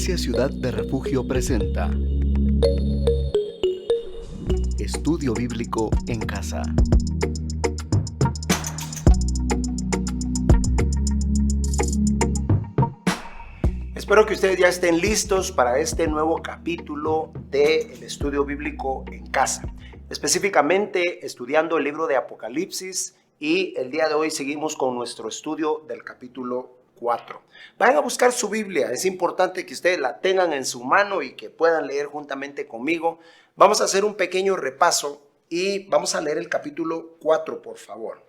Iglesia Ciudad de Refugio presenta Estudio Bíblico en Casa. Espero que ustedes ya estén listos para este nuevo capítulo del Estudio Bíblico en Casa. Específicamente estudiando el libro de Apocalipsis, y el día de hoy seguimos con nuestro estudio del capítulo 4. Vayan a buscar su Biblia, es importante que ustedes la tengan en su mano y que puedan leer juntamente conmigo. Vamos a hacer un pequeño repaso y vamos a leer el capítulo 4, por favor.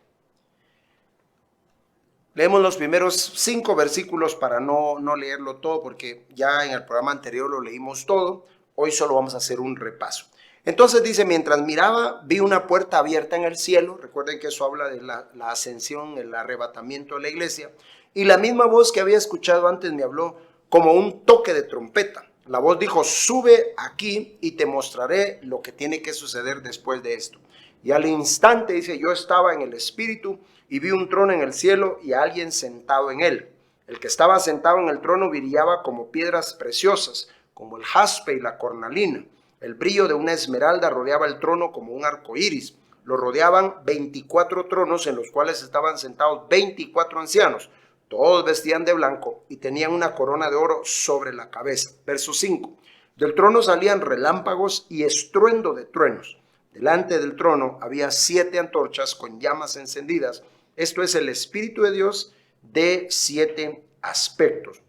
Leemos los primeros 5 versículos para no leerlo todo, porque ya en el programa anterior lo leímos todo. Hoy solo vamos a hacer un repaso. Entonces dice: mientras miraba, vi una puerta abierta en el cielo. Recuerden que eso habla de la ascensión, el arrebatamiento de la iglesia. Y la misma voz que había escuchado antes me habló como un toque de trompeta. La voz dijo: sube aquí y te mostraré lo que tiene que suceder después de esto. Y al instante, dice, yo estaba en el espíritu y vi un trono en el cielo y a alguien sentado en él. El que estaba sentado en el trono brillaba como piedras preciosas, como el jaspe y la cornalina. El brillo de una esmeralda rodeaba el trono como un arco iris. Lo rodeaban 24 tronos en los cuales estaban sentados 24 ancianos. Todos vestían de blanco y tenían una corona de oro sobre la cabeza. Verso 5. Del trono salían relámpagos y estruendo de truenos. Delante del trono había 7 antorchas con llamas encendidas. Esto es el Espíritu de Dios de 7 aspectos.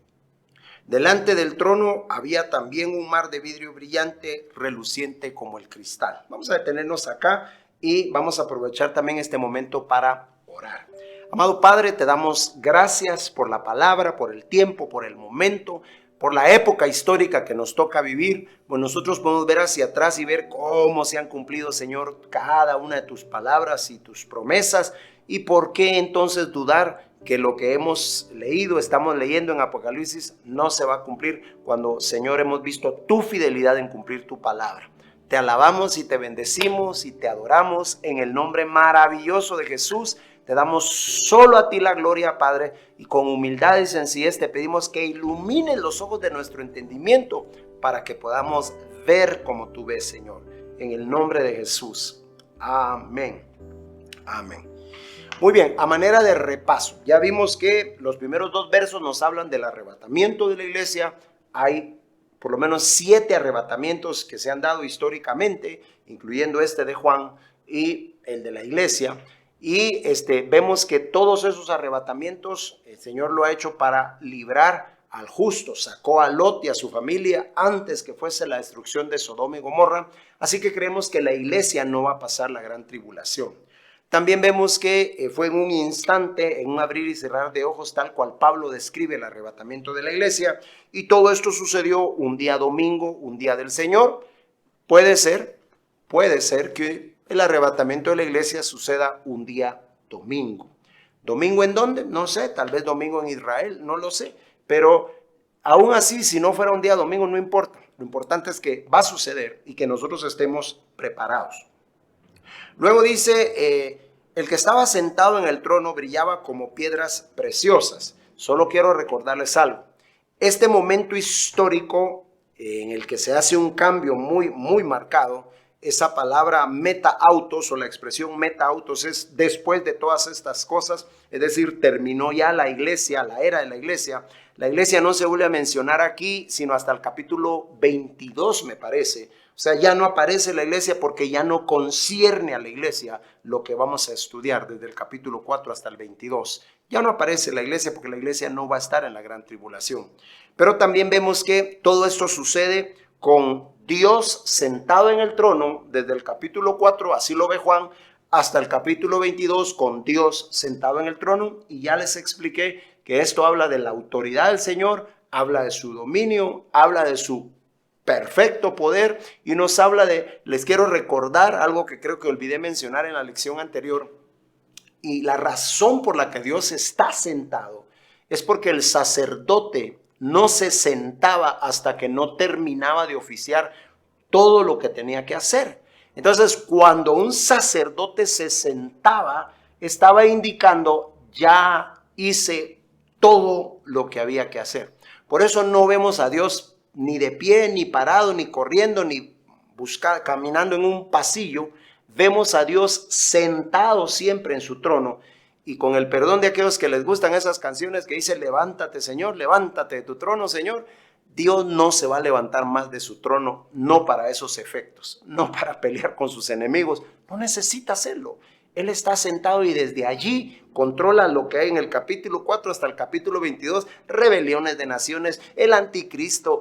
Delante del trono había también un mar de vidrio brillante, reluciente como el cristal. Vamos a detenernos acá y vamos a aprovechar también este momento para orar. Amado Padre, te damos gracias por la palabra, por el tiempo, por el momento, por la época histórica que nos toca vivir. Pues nosotros podemos ver hacia atrás y ver cómo se han cumplido, Señor, cada una de tus palabras y tus promesas. ¿Y por qué entonces dudar que lo que hemos leído, estamos leyendo en Apocalipsis, no se va a cumplir cuando, Señor, hemos visto tu fidelidad en cumplir tu palabra? Te alabamos y te bendecimos y te adoramos en el nombre maravilloso de Jesús. Te damos solo a ti la gloria, Padre, y con humildad y sencillez te pedimos que ilumines los ojos de nuestro entendimiento para que podamos ver como tú ves, Señor. En el nombre de Jesús. Amén. Amén. Muy bien, a manera de repaso, ya vimos que los primeros 2 versos nos hablan del arrebatamiento de la iglesia. Hay por lo menos 7 arrebatamientos que se han dado históricamente, incluyendo este de Juan y el de la iglesia. Y vemos que todos esos arrebatamientos el Señor lo ha hecho para librar al justo. Sacó a Lot y a su familia antes que fuese la destrucción de Sodoma y Gomorra. Así que creemos que la iglesia no va a pasar la gran tribulación. También vemos que fue en un instante, en un abrir y cerrar de ojos, tal cual Pablo describe el arrebatamiento de la iglesia. Y todo esto sucedió un día domingo, un día del Señor. Puede ser que el arrebatamiento de la iglesia suceda un día domingo. ¿Domingo en dónde? No sé, tal vez domingo en Israel, no lo sé. Pero aún así, si no fuera un día domingo, no importa. Lo importante es que va a suceder y que nosotros estemos preparados. Luego dice, el que estaba sentado en el trono brillaba como piedras preciosas. Solo quiero recordarles algo. Este momento histórico en el que se hace un cambio muy marcado, esa palabra meta-autos o la expresión meta-autos es después de todas estas cosas, es decir, terminó ya la iglesia, la era de la iglesia. La iglesia no se vuelve a mencionar aquí, sino hasta el capítulo 22, me parece. O sea, ya no aparece la iglesia porque ya no concierne a la iglesia lo que vamos a estudiar desde el capítulo 4 hasta el 22. Ya no aparece la iglesia porque la iglesia no va a estar en la gran tribulación. Pero también vemos que todo esto sucede con Dios sentado en el trono desde el capítulo 4, así lo ve Juan, hasta el capítulo 22 con Dios sentado en el trono. Y ya les expliqué que esto habla de la autoridad del Señor, habla de su dominio, habla de su perfecto poder y nos habla les quiero recordar algo que creo que olvidé mencionar en la lección anterior, y la razón por la que Dios está sentado es porque el sacerdote no se sentaba hasta que no terminaba de oficiar todo lo que tenía que hacer. Entonces, cuando un sacerdote se sentaba, estaba indicando: ya hice todo lo que había que hacer. Por eso no vemos a Dios ni de pie, ni parado, ni corriendo, ni caminando en un pasillo. Vemos a Dios sentado siempre en su trono. Y con el perdón de aquellos que les gustan esas canciones que dice levántate Señor, levántate de tu trono Señor, Dios no se va a levantar más de su trono, no para esos efectos, no para pelear con sus enemigos, no necesita hacerlo. Él está sentado y desde allí controla lo que hay en el capítulo 4 hasta el capítulo 22, rebeliones de naciones, el anticristo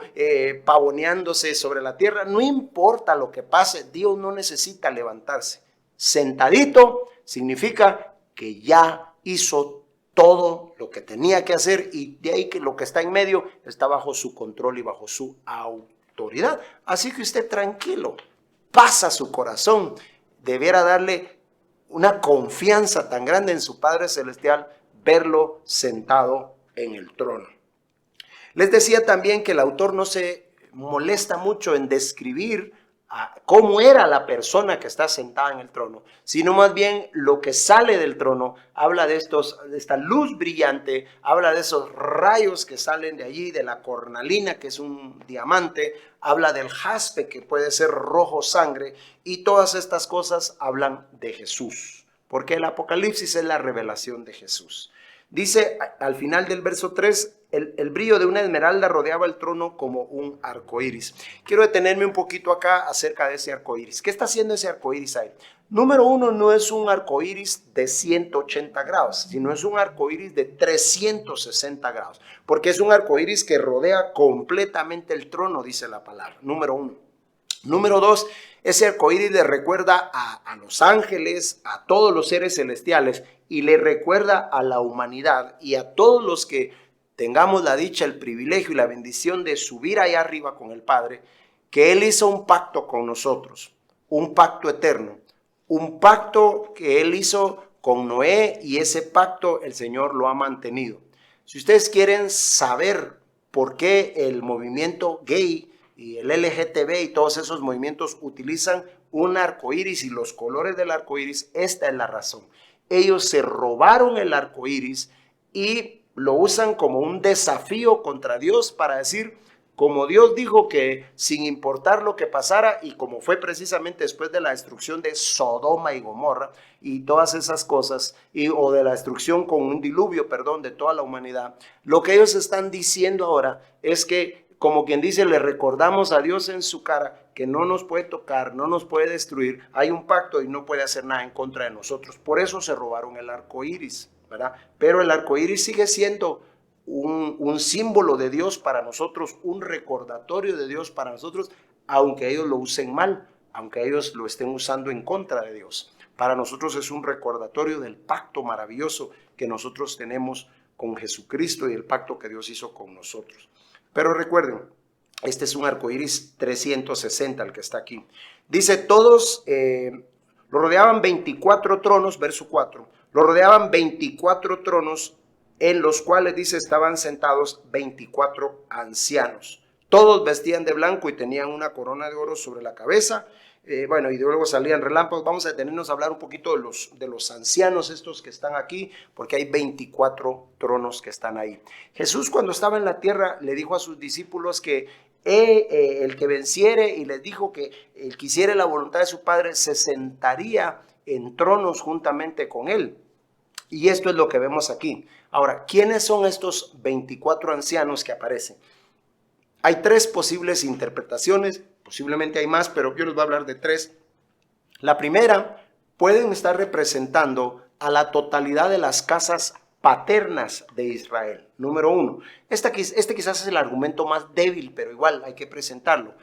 pavoneándose sobre la tierra. No importa lo que pase, Dios no necesita levantarse. Sentadito significa que ya hizo todo lo que tenía que hacer y de ahí que lo que está en medio está bajo su control y bajo su autoridad. Así que usted tranquilo, pasa su corazón, debiera darle una confianza tan grande en su Padre Celestial, verlo sentado en el trono. Les decía también que el autor no se molesta mucho en describir cómo era la persona que está sentada en el trono, sino más bien lo que sale del trono. Habla de esta luz brillante, habla de esos rayos que salen de allí, de la cornalina, que es un diamante, habla del jaspe, que puede ser rojo sangre, y todas estas cosas hablan de Jesús, porque el Apocalipsis es la revelación de Jesús. Dice al final del verso 3, el brillo de una esmeralda rodeaba el trono como un arco iris. Quiero detenerme un poquito acá acerca de ese arco iris. ¿Qué está haciendo ese arco iris ahí? Número uno, no es un arco iris de 180 grados, sino es un arco iris de 360 grados, porque es un arco iris que rodea completamente el trono, dice la palabra. Número uno. Número dos, ese arco iris le recuerda a los ángeles, a todos los seres celestiales, y le recuerda a la humanidad y a todos los que tengamos la dicha, el privilegio y la bendición de subir allá arriba con el Padre, que Él hizo un pacto con nosotros, un pacto eterno, un pacto que Él hizo con Noé, y ese pacto el Señor lo ha mantenido. Si ustedes quieren saber por qué el movimiento gay y el LGTB y todos esos movimientos utilizan un arco iris y los colores del arco iris, esta es la razón. Ellos se robaron el arco iris y lo usan como un desafío contra Dios para decir, como Dios dijo que sin importar lo que pasara, y como fue precisamente después de la destrucción de Sodoma y Gomorra y todas esas cosas, o de la destrucción con un diluvio, de toda la humanidad, lo que ellos están diciendo ahora es que, como quien dice, le recordamos a Dios en su cara que no nos puede tocar, no nos puede destruir, hay un pacto y no puede hacer nada en contra de nosotros. Por eso se robaron el arco iris, ¿verdad? Pero el arco iris sigue siendo un símbolo de Dios para nosotros, un recordatorio de Dios para nosotros, aunque ellos lo usen mal, aunque ellos lo estén usando en contra de Dios. Para nosotros es un recordatorio del pacto maravilloso que nosotros tenemos con Jesucristo y el pacto que Dios hizo con nosotros. Pero recuerden, este es un arco iris 360 el que está aquí. Dice, todos lo rodeaban 24 tronos, verso 4, lo rodeaban 24 tronos en los cuales, dice, estaban sentados 24 ancianos. Todos vestían de blanco y tenían una corona de oro sobre la cabeza. Y luego salían relámpagos. Vamos a detenernos a hablar un poquito de los ancianos estos que están aquí, porque hay 24 tronos que están ahí. Jesús, cuando estaba en la tierra, le dijo a sus discípulos que el que venciere, y les dijo que el que hiciere la voluntad de su Padre se sentaría en tronos juntamente con él. Y esto es lo que vemos aquí. Ahora, ¿quiénes son estos 24 ancianos que aparecen? Hay tres posibles interpretaciones, posiblemente hay más, pero yo les voy a hablar de tres. La primera, pueden estar representando a la totalidad de las casas paternas de Israel. Número uno, este quizás es el argumento más débil, pero igual hay que presentarlo.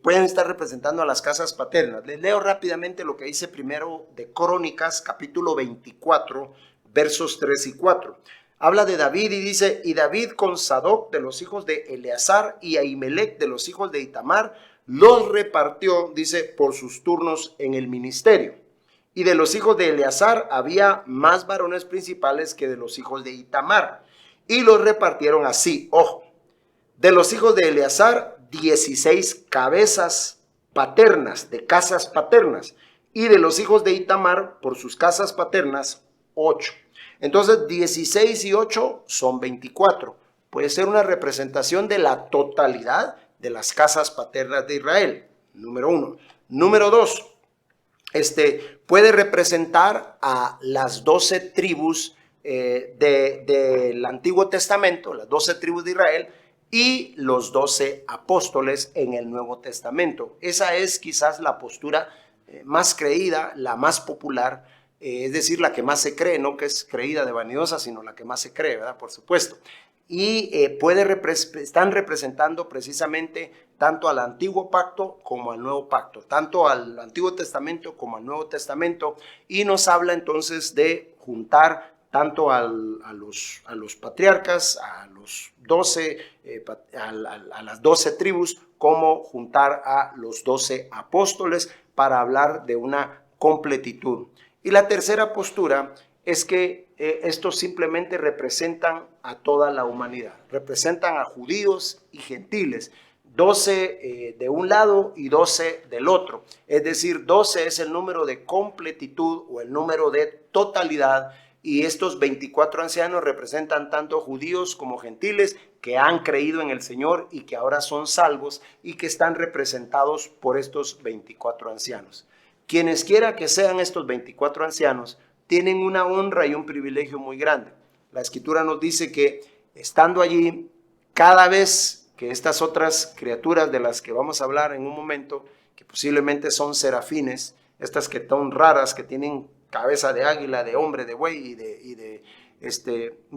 Pueden estar representando a las casas paternas. Les leo rápidamente lo que dice primero de Crónicas, capítulo 24, versos 3 y 4. Habla de David y dice, y David con Sadoc de los hijos de Eleazar y Ahimelech de los hijos de Itamar, los repartió, dice, por sus turnos en el ministerio. Y de los hijos de Eleazar había más varones principales que de los hijos de Itamar. Y los repartieron así, ojo, de los hijos de Eleazar, 16 cabezas paternas, de casas paternas. Y de los hijos de Itamar, por sus casas paternas, 8. Entonces 16 y 8 son 24. Puede ser una representación de la totalidad de las casas paternas de Israel, número 1. Número 2, puede representar a las 12 tribus del Antiguo Testamento, las 12 tribus de Israel, y los 12 apóstoles en el Nuevo Testamento. Esa es quizás la postura más creída, la más popular, es decir, la que más se cree, no que es creída de vanidosa, sino la que más se cree, ¿verdad? Por supuesto. Y están representando precisamente tanto al Antiguo Pacto como al Nuevo Pacto, tanto al Antiguo Testamento como al Nuevo Testamento, y nos habla entonces de juntar tanto a los patriarcas, a los 12, a las 12 tribus, como juntar a los 12 apóstoles para hablar de una completitud. Y la tercera postura es que estos simplemente representan a toda la humanidad, representan a judíos y gentiles, 12 de un lado y 12 del otro, es decir, 12 es el número de completitud o el número de totalidad, y estos 24 ancianos representan tanto judíos como gentiles que han creído en el Señor y que ahora son salvos y que están representados por estos 24 ancianos. Quienes quiera que sean estos 24 ancianos, tienen una honra y un privilegio muy grande. La Escritura nos dice que estando allí, cada vez que estas otras criaturas de las que vamos a hablar en un momento, que posiblemente son serafines, estas que son raras, que tienen cabeza de águila, de hombre, de buey de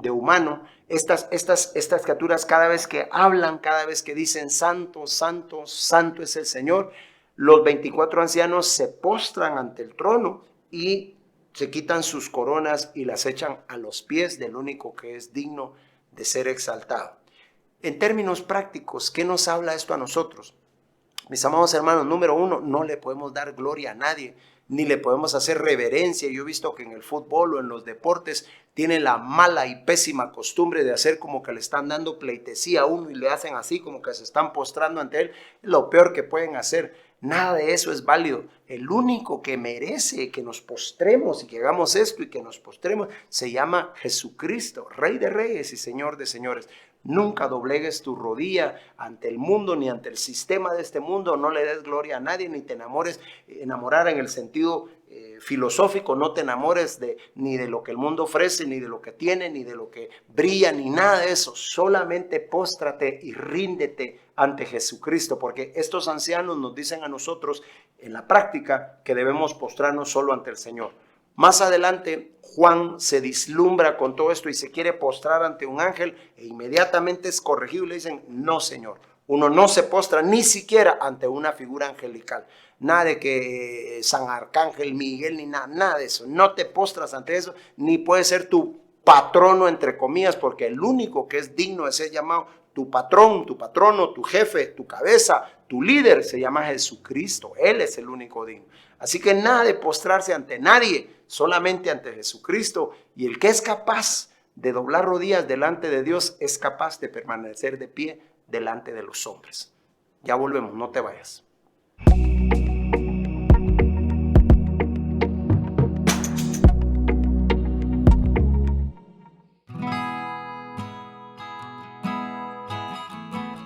humano, estas criaturas cada vez que hablan, cada vez que dicen santo, santo, santo es el Señor, los 24 ancianos se postran ante el trono y se quitan sus coronas y las echan a los pies del único que es digno de ser exaltado. En términos prácticos, ¿qué nos habla esto a nosotros? Mis amados hermanos, número 1, no le podemos dar gloria a nadie, ni le podemos hacer reverencia. Yo he visto que en el fútbol o en los deportes tienen la mala y pésima costumbre de hacer como que le están dando pleitesía a uno y le hacen así como que se están postrando ante él. Es lo peor que pueden hacer. Nada de eso es válido. El único que merece que nos postremos y que hagamos esto y que nos postremos se llama Jesucristo, Rey de Reyes y Señor de Señores. Nunca doblegues tu rodilla ante el mundo ni ante el sistema de este mundo. No le des gloria a nadie ni te enamorar en el sentido filosófico. No te enamores ni de lo que el mundo ofrece, ni de lo que tiene, ni de lo que brilla, ni nada de eso. Solamente póstrate y ríndete ante Jesucristo, porque estos ancianos nos dicen a nosotros en la práctica que debemos postrarnos solo ante el Señor. Más adelante, Juan se vislumbra con todo esto y se quiere postrar ante un ángel e inmediatamente es corregido y le dicen, no, Señor. Uno no se postra ni siquiera ante una figura angelical. Nada de que San Arcángel Miguel ni nada de eso. No te postras ante eso, ni puede ser tu patrono, entre comillas, porque el único que es digno de ser llamado tu patrón, tu patrono, tu jefe, tu cabeza, tu líder, se llama Jesucristo. Él es el único digno. Así que nada de postrarse ante nadie, solamente ante Jesucristo. Y el que es capaz de doblar rodillas delante de Dios es capaz de permanecer de pie delante de los hombres. Ya volvemos, no te vayas.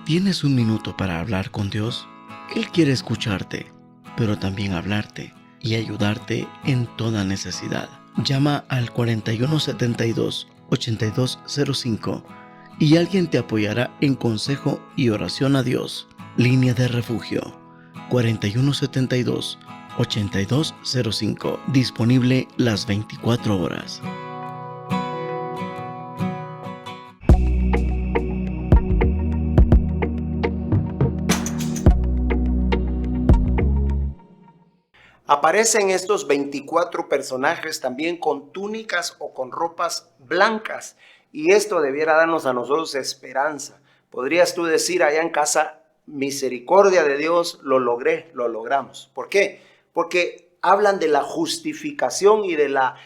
¿Tienes un minuto para hablar con Dios? Él quiere escucharte, pero también hablarte y ayudarte en toda necesidad. Llama al 4172-8205 y alguien te apoyará en consejo y oración a Dios. Línea de Refugio 4172-8205. Disponible las 24 horas. Aparecen estos 24 personajes también con túnicas o con ropas blancas, y esto debiera darnos a nosotros esperanza. Podrías tú decir allá en casa, misericordia de Dios, lo logré, lo logramos. ¿Por qué? Porque hablan de la justificación y de la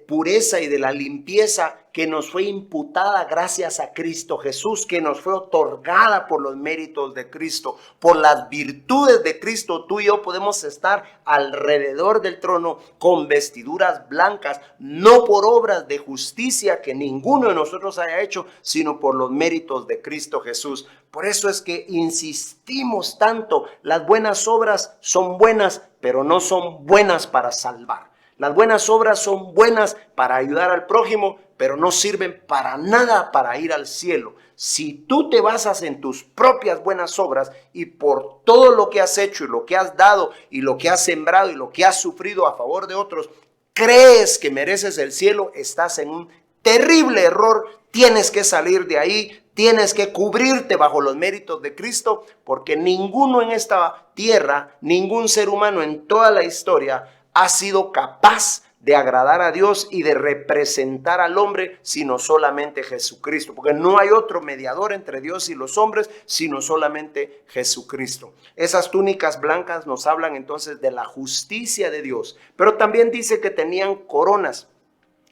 pureza y de la limpieza que nos fue imputada gracias a Cristo Jesús, que nos fue otorgada por los méritos de Cristo, por las virtudes de Cristo. Tú y yo podemos estar alrededor del trono con vestiduras blancas, no por obras de justicia que ninguno de nosotros haya hecho, sino por los méritos de Cristo Jesús. Por eso es que insistimos tanto, las buenas obras son buenas, pero no son buenas para salvar. Las buenas obras son buenas para ayudar al prójimo, pero no sirven para nada para ir al cielo. Si tú te basas en tus propias buenas obras y por todo lo que has hecho y lo que has dado y lo que has sembrado y lo que has sufrido a favor de otros, crees que mereces el cielo, estás en un terrible error. Tienes que salir de ahí, tienes que cubrirte bajo los méritos de Cristo, porque ninguno en esta tierra, ningún ser humano en toda la historia ha sido capaz de agradar a Dios y de representar al hombre, sino solamente Jesucristo, porque no hay otro mediador entre Dios y los hombres, sino solamente Jesucristo. Esas túnicas blancas nos hablan entonces de la justicia de Dios, pero también dice que tenían coronas,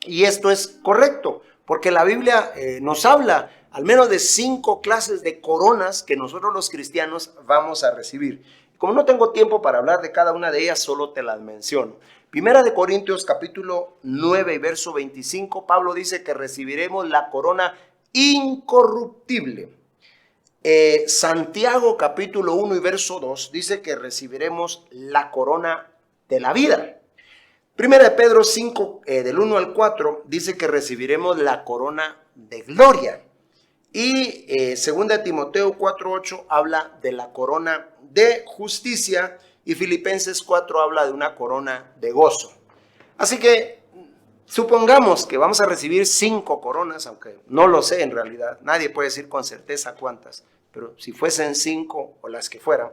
y esto es correcto, porque la Biblia nos habla al menos de 5 clases de coronas que nosotros los cristianos vamos a recibir. Como no tengo tiempo para hablar de cada una de ellas, solo te las menciono. Primera de Corintios capítulo 9 y verso 25, Pablo dice que recibiremos la corona incorruptible. Santiago capítulo 1 y verso 2 dice que recibiremos la corona de la vida. Primera de Pedro 5 del 1 al 4 dice que recibiremos la corona de gloria. Y segunda de Timoteo 4:8 habla de la corona de justicia y Filipenses 4 habla de una corona de gozo. Así que supongamos que vamos a recibir 5 coronas, aunque no lo sé en realidad, nadie puede decir con certeza cuántas, pero si fuesen 5 o las que fueran,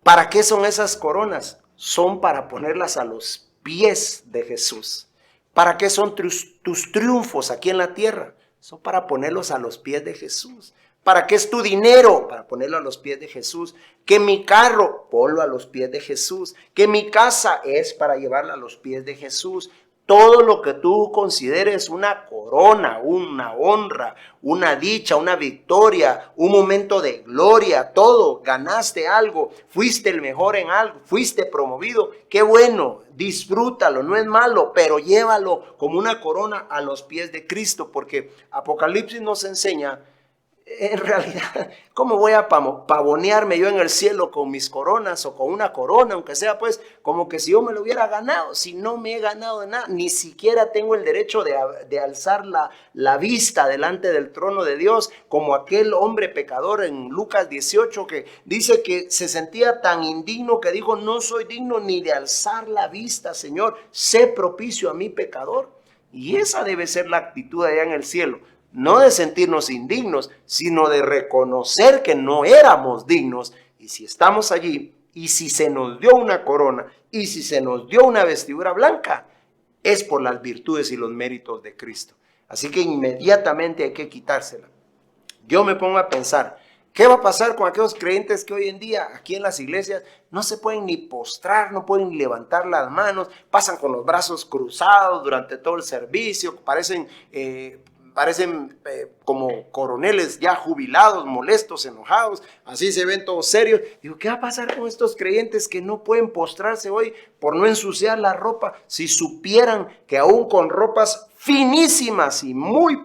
¿para qué son esas coronas? Son para ponerlas a los pies de Jesús. ¿Para qué son tus triunfos aquí en la tierra? Son para ponerlos a los pies de Jesús. ¿Para qué es tu dinero? Para ponerlo a los pies de Jesús. Que mi carro, ponlo a los pies de Jesús. Que mi casa es para llevarla a los pies de Jesús. Todo lo que tú consideres una corona, una honra, una dicha, una victoria, un momento de gloria, todo, ganaste algo, fuiste el mejor en algo, fuiste promovido, qué bueno, disfrútalo, no es malo, pero llévalo como una corona a los pies de Cristo, porque Apocalipsis nos enseña, en realidad, ¿cómo voy a pavonearme yo en el cielo con mis coronas o con una corona, aunque sea pues como que si yo me lo hubiera ganado? Si no me he ganado de nada, ni siquiera tengo el derecho de alzar la vista delante del trono de Dios, como aquel hombre pecador en Lucas 18 que dice que se sentía tan indigno que dijo: no soy digno ni de alzar la vista, Señor, sé propicio a mi pecador. Y esa debe ser la actitud allá en el cielo. No de sentirnos indignos, sino de reconocer que no éramos dignos. Y si estamos allí, y si se nos dio una corona, y si se nos dio una vestidura blanca, es por las virtudes y los méritos de Cristo. Así que inmediatamente hay que quitársela. Yo me pongo a pensar, ¿qué va a pasar con aquellos creyentes que hoy en día aquí en las iglesias no se pueden ni postrar, no pueden ni levantar las manos, pasan con los brazos cruzados durante todo el servicio, parecen como coroneles ya jubilados, molestos, enojados, así se ven todos serios? Digo, ¿qué va a pasar con estos creyentes que no pueden postrarse hoy por no ensuciar la ropa? Si supieran que aún con ropas finísimas y muy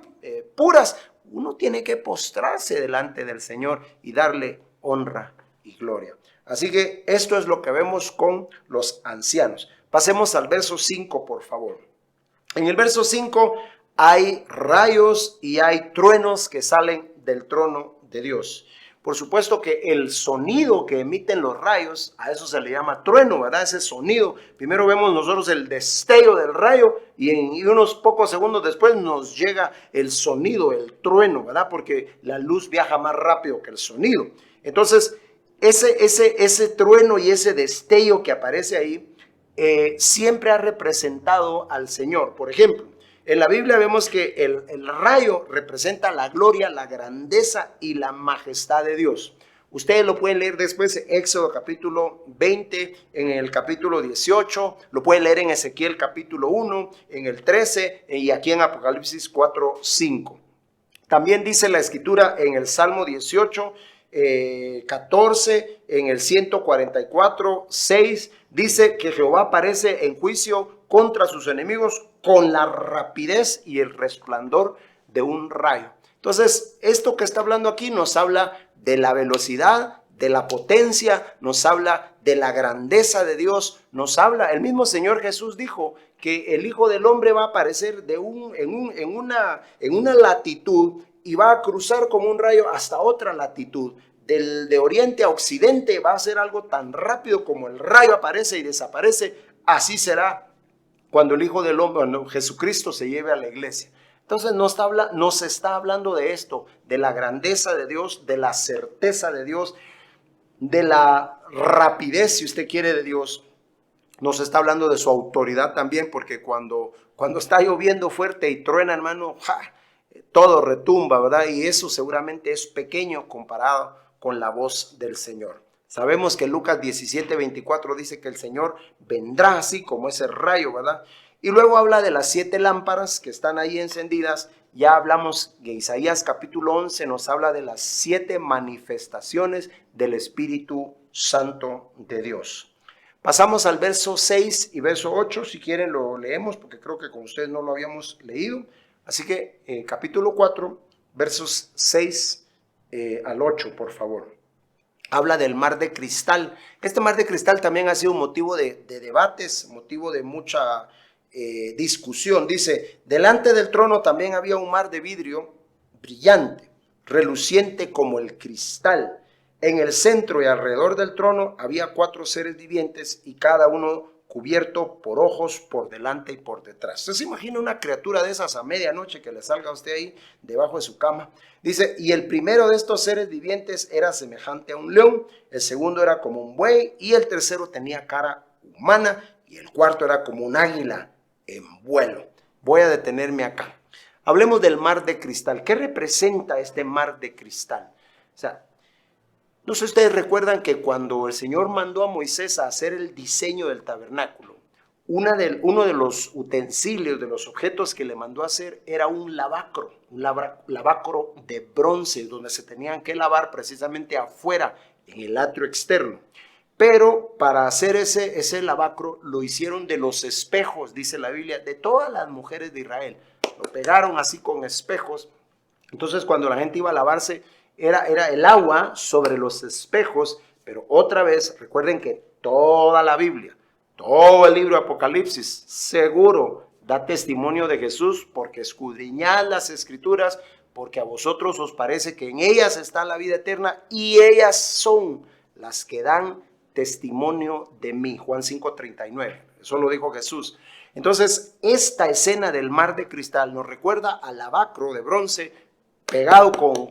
puras, uno tiene que postrarse delante del Señor y darle honra y gloria. Así que esto es lo que vemos con los ancianos. Pasemos al verso 5, por favor. En el verso 5 hay rayos y hay truenos que salen del trono de Dios. Por supuesto que el sonido que emiten los rayos, a eso se le llama trueno, ¿verdad? Ese sonido. Primero vemos nosotros el destello del rayo y unos pocos segundos después nos llega el sonido, el trueno, ¿verdad? Porque la luz viaja más rápido que el sonido. Entonces, ese trueno y ese destello que aparece ahí siempre ha representado al Señor. Por ejemplo, en la Biblia vemos que el rayo representa la gloria, la grandeza y la majestad de Dios. Ustedes lo pueden leer después en Éxodo capítulo 20, en el capítulo 18, lo pueden leer en Ezequiel capítulo 1, en el 13 y aquí en Apocalipsis 4, 5. También dice la escritura en el Salmo 18, 14, en el 144, 6, dice que Jehová aparece en juicio contra sus enemigos con la rapidez y el resplandor de un rayo. Entonces, esto que está hablando aquí nos habla de la velocidad, de la potencia, nos habla de la grandeza de Dios, nos habla, el mismo Señor Jesús dijo que el Hijo del Hombre va a aparecer en una latitud y va a cruzar como un rayo hasta otra latitud. De oriente a occidente va a ser algo tan rápido como el rayo aparece y desaparece. Así será cuando el Hijo del Hombre, cuando Jesucristo se lleve a la iglesia. Entonces nos está hablando de esto, de la grandeza de Dios, de la certeza de Dios, de la rapidez, si usted quiere, de Dios. Nos está hablando de su autoridad también, porque cuando está lloviendo fuerte y truena, hermano, todo retumba, ¿verdad? Y eso seguramente es pequeño comparado con la voz del Señor. Sabemos que Lucas 17:24 dice que el Señor vendrá así como ese rayo, ¿verdad? Y luego habla de las 7 lámparas que están ahí encendidas. Ya hablamos que Isaías capítulo 11 nos habla de las 7 manifestaciones del Espíritu Santo de Dios. Pasamos al verso 6 y verso 8, si quieren lo leemos, porque creo que con ustedes no lo habíamos leído. Así que capítulo 4, versos 6 al 8, por favor. Habla del mar de cristal. Este mar de cristal también ha sido motivo de debates, motivo de mucha discusión. Dice, delante del trono también había un mar de vidrio brillante, reluciente como el cristal. En el centro y alrededor del trono había 4 seres vivientes y cada uno cubierto por ojos por delante y por detrás. Usted se imagina una criatura de esas a medianoche que le salga a usted ahí debajo de su cama. Dice, y el primero de estos seres vivientes era semejante a un león, el segundo era como un buey y el tercero tenía cara humana y el cuarto era como un águila en vuelo. Voy a detenerme acá. Hablemos del mar de cristal. ¿Qué representa este mar de cristal? O sea, no sé si ustedes recuerdan que cuando el Señor mandó a Moisés a hacer el diseño del tabernáculo, uno de los utensilios, de los objetos que le mandó a hacer era un lavacro de bronce, donde se tenían que lavar precisamente afuera, en el atrio externo. Pero para hacer ese lavacro lo hicieron de los espejos, dice la Biblia, de todas las mujeres de Israel. Lo pegaron así con espejos. Entonces cuando la gente iba a lavarse, era el agua sobre los espejos, pero otra vez, recuerden que toda la Biblia, todo el libro de Apocalipsis, seguro da testimonio de Jesús, porque escudriñad las Escrituras, porque a vosotros os parece que en ellas está la vida eterna, y ellas son las que dan testimonio de mí. Juan 5:39, eso lo dijo Jesús. Entonces, esta escena del mar de cristal nos recuerda al lavacro de bronce, pegado con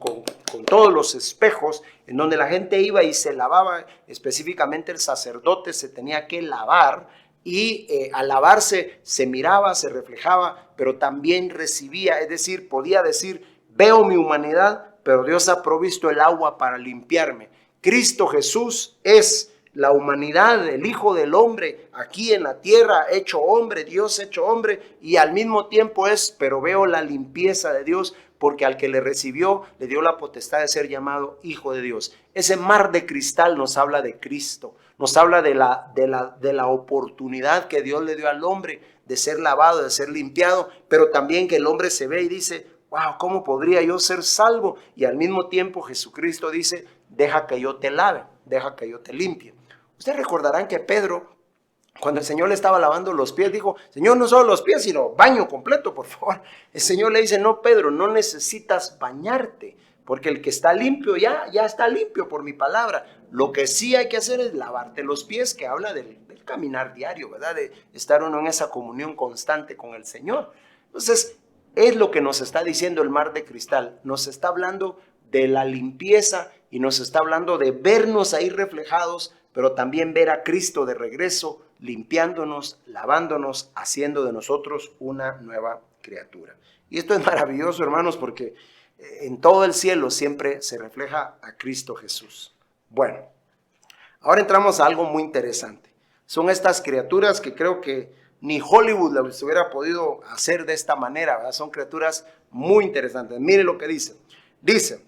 todos los espejos, en donde la gente iba y se lavaba. Específicamente el sacerdote se tenía que lavar y al lavarse se miraba, se reflejaba, pero también recibía, es decir, podía decir, veo mi humanidad, pero Dios ha provisto el agua para limpiarme. Cristo Jesús es la humanidad, el Hijo del Hombre, aquí en la tierra, hecho hombre, Dios hecho hombre, y al mismo tiempo pero veo la limpieza de Dios, porque al que le recibió, le dio la potestad de ser llamado Hijo de Dios. Ese mar de cristal nos habla de Cristo, nos habla de la oportunidad que Dios le dio al hombre de ser lavado, de ser limpiado, pero también que el hombre se ve y dice, wow, ¿cómo podría yo ser salvo? Y al mismo tiempo Jesucristo dice, deja que yo te lave, deja que yo te limpie. Ustedes recordarán que Pedro, cuando el Señor le estaba lavando los pies, dijo, Señor, no solo los pies, sino baño completo, por favor. El Señor le dice, no, Pedro, no necesitas bañarte, porque el que está limpio ya está limpio por mi palabra. Lo que sí hay que hacer es lavarte los pies, que habla del caminar diario, ¿verdad? De estar uno en esa comunión constante con el Señor. Entonces, es lo que nos está diciendo el mar de cristal. Nos está hablando de la limpieza y nos está hablando de vernos ahí reflejados, pero también ver a Cristo de regreso, limpiándonos, lavándonos, haciendo de nosotros una nueva criatura. Y esto es maravilloso, hermanos, porque en todo el cielo siempre se refleja a Cristo Jesús. Bueno, ahora entramos a algo muy interesante. Son estas criaturas que creo que ni Hollywood las hubiera podido hacer de esta manera, ¿verdad? Son criaturas muy interesantes. Mire lo que dice. Dice,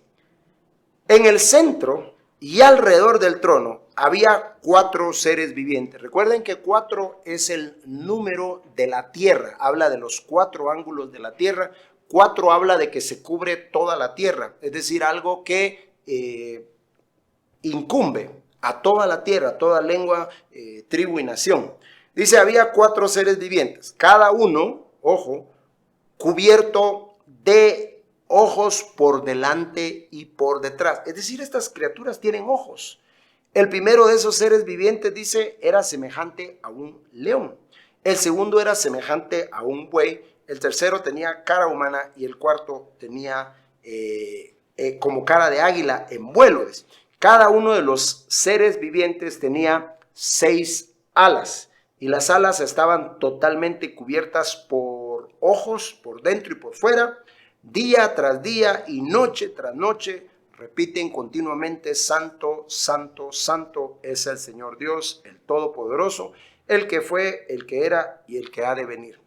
en el centro y alrededor del trono había 4 seres vivientes. Recuerden que 4 es el número de la tierra. Habla de los 4 ángulos de la tierra. 4 habla de que se cubre toda la tierra. Es decir, algo que incumbe a toda la tierra, a toda lengua, tribu y nación. Dice, había 4 seres vivientes, cada uno, ojo, cubierto de ojos por delante y por detrás. Es decir, estas criaturas tienen ojos. El primero de esos seres vivientes, dice, era semejante a un león. El segundo era semejante a un buey. El tercero tenía cara humana y el cuarto tenía como cara de águila en vuelo. Cada uno de los seres vivientes tenía 6 alas y las alas estaban totalmente cubiertas por ojos, por dentro y por fuera. Día tras día y noche tras noche repiten continuamente: santo, santo, santo es el Señor Dios, el Todopoderoso, el que fue, el que era y el que ha de venir.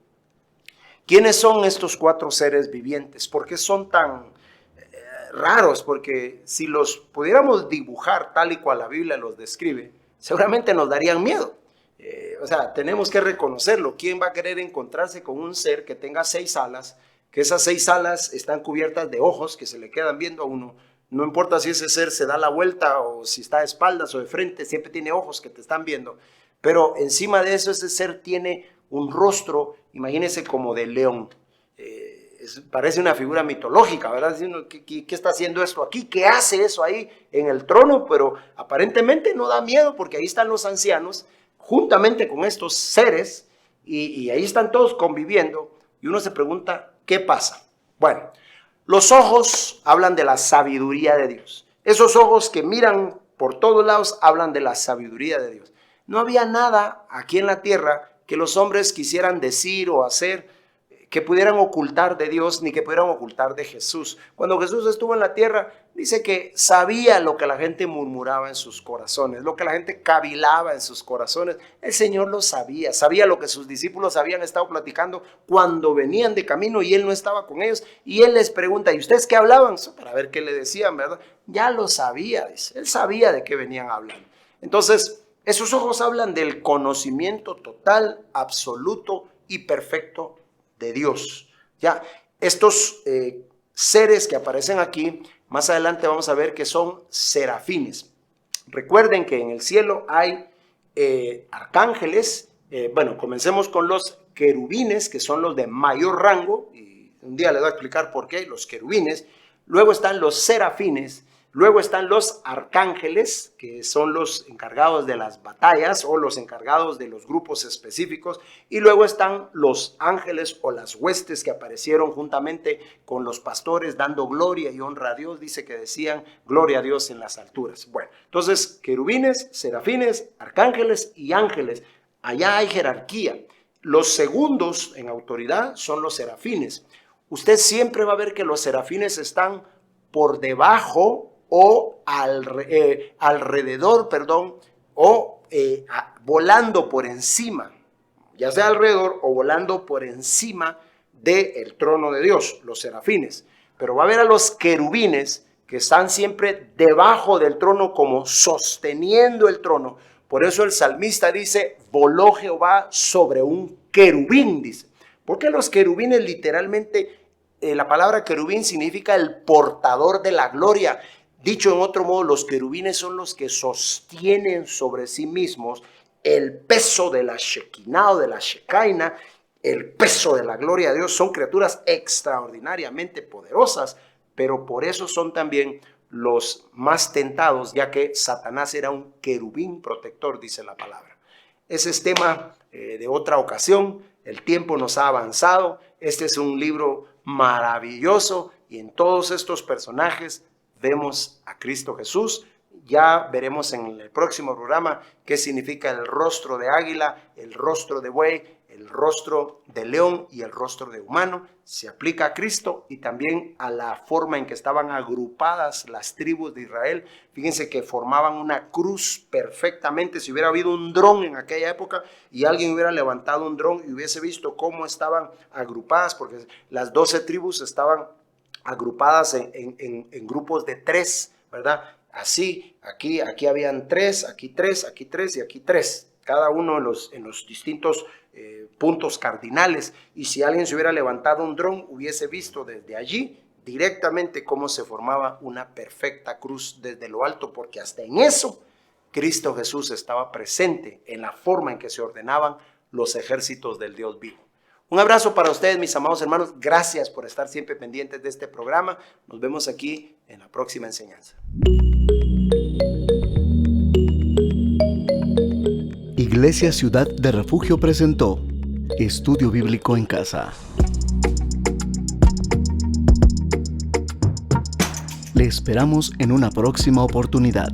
¿Quiénes son estos 4 seres vivientes? ¿Por qué son tan raros? Porque si los pudiéramos dibujar tal y cual la Biblia los describe, seguramente nos darían miedo. O sea, tenemos que reconocerlo. ¿Quién va a querer encontrarse con un ser que tenga 6 alas, que esas 6 alas están cubiertas de ojos que se le quedan viendo a uno? No importa si ese ser se da la vuelta o si está de espaldas o de frente, siempre tiene ojos que te están viendo. Pero encima de eso, ese ser tiene un rostro, imagínense, como de león. Parece una figura mitológica, ¿verdad? ¿Qué está haciendo esto aquí? ¿Qué hace eso ahí en el trono? Pero aparentemente no da miedo, porque ahí están los ancianos juntamente con estos seres y ahí están todos conviviendo, y uno se pregunta, ¿qué pasa? Bueno, los ojos hablan de la sabiduría de Dios. Esos ojos que miran por todos lados hablan de la sabiduría de Dios. No había nada aquí en la tierra que los hombres quisieran decir o hacer que pudieran ocultar de Dios, ni que pudieran ocultar de Jesús. Cuando Jesús estuvo en la tierra, dice que sabía lo que la gente murmuraba en sus corazones, lo que la gente cavilaba en sus corazones. El Señor lo sabía, sabía lo que sus discípulos habían estado platicando cuando venían de camino y Él no estaba con ellos. Y Él les pregunta, ¿y ustedes qué hablaban? Para ver qué le decían, ¿verdad? Ya lo sabía, dice. Él sabía de qué venían hablando. Entonces, esos ojos hablan del conocimiento total, absoluto y perfecto de Dios. Ya, estos seres que aparecen aquí, más adelante vamos a ver que son serafines. Recuerden que en el cielo hay arcángeles. Bueno, comencemos con los querubines, que son los de mayor rango, y un día les voy a explicar por qué, los querubines. Luego están los serafines. Luego están los arcángeles, que son los encargados de las batallas o los encargados de los grupos específicos. Y luego están los ángeles o las huestes que aparecieron juntamente con los pastores dando gloria y honra a Dios. Dice que decían gloria a Dios en las alturas. Bueno, entonces querubines, serafines, arcángeles y ángeles. Allá hay jerarquía. Los segundos en autoridad son los serafines. Usted siempre va a ver que los serafines están por debajo o alrededor, o volando por encima, ya sea alrededor o volando por encima del trono de Dios, los serafines. Pero va a ver a los querubines que están siempre debajo del trono, como sosteniendo el trono. Por eso el salmista dice, voló Jehová sobre un querubín, dice. Porque los querubines literalmente, la palabra querubín significa el portador de la gloria. Dicho en otro modo, los querubines son los que sostienen sobre sí mismos el peso de la Shekinah o de la Shekinah, el peso de la gloria de Dios. Son criaturas extraordinariamente poderosas, pero por eso son también los más tentados, ya que Satanás era un querubín protector, dice la palabra. Ese es tema de otra ocasión. El tiempo nos ha avanzado. Este es un libro maravilloso y en todos estos personajes vemos a Cristo Jesús. Ya veremos en el próximo programa qué significa el rostro de águila, el rostro de buey, el rostro de león y el rostro de humano. Se aplica a Cristo y también a la forma en que estaban agrupadas las tribus de Israel. Fíjense que formaban una cruz perfectamente. Si hubiera habido un dron en aquella época y alguien hubiera levantado un dron y hubiese visto cómo estaban agrupadas, porque las 12 tribus estaban agrupadas en grupos de 3, ¿verdad? Así, aquí habían 3, aquí 3, aquí 3 y aquí 3. Cada uno en los distintos puntos cardinales. Y si alguien se hubiera levantado un dron, hubiese visto desde allí directamente cómo se formaba una perfecta cruz desde lo alto, porque hasta en eso Cristo Jesús estaba presente, en la forma en que se ordenaban los ejércitos del Dios vivo. Un abrazo para ustedes, mis amados hermanos. Gracias por estar siempre pendientes de este programa. Nos vemos aquí en la próxima enseñanza. Iglesia Ciudad de Refugio presentó Estudio Bíblico en Casa. Le esperamos en una próxima oportunidad.